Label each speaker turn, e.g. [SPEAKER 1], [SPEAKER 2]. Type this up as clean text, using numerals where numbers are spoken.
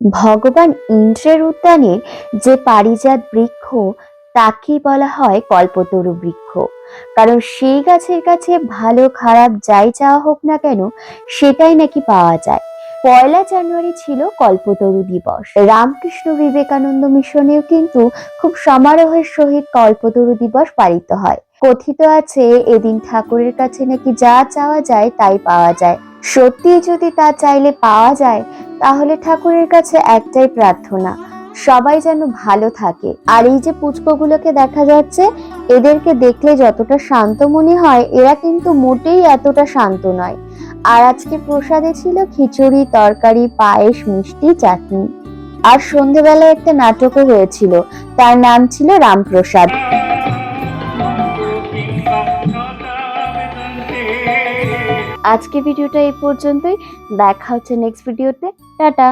[SPEAKER 1] ভগবান ইন্দ্রের উদ্যানের যে পারিজাত বৃক্ষ তাকেই বলা হয় কল্পতরু বৃক্ষ। কারণ সেই গাছের কাছে ভালো খারাপ যাই চাওয়া হোক না কেন সেটাই নাকি পাওয়া যায়। 1লা জানুয়ারি ছিল কল্পতরু দিবস। রামকৃষ্ণ বিবেকানন্দ মিশনেও কিন্তু খুব সমারোহের সহিত কল্পতরু দিবস পালিত হয়। কথিত আছে এদিন ঠাকুরের কাছে নাকি যা চাওয়া যায় তাই পাওয়া যায়। সত্যি যদি তা চাইলে পাওয়া যায়, তাহলে ঠাকুরের কাছে একটাই প্রার্থনা, সবাই যেন ভালো থাকে। আর এই যে পুচকোগুলোকে দেখা যাচ্ছে, এদেরকে দেখলে যতটা শান্ত মনে হয়, এরা কিন্তু মোটেই এতটা শান্ত নয়। আর আজকে প্রসাদে ছিল খিচুড়ি, তরকারি, পায়েস, মিষ্টি, চাটনি। আর সন্ধেবেলায় একটা নাটকও হয়েছিল, তার নাম ছিল রামপ্রসাদ। আজকে ভিডিওটা এই পর্যন্তই। দেখা হচ্ছে নেক্সট ভিডিওতে। টাটা।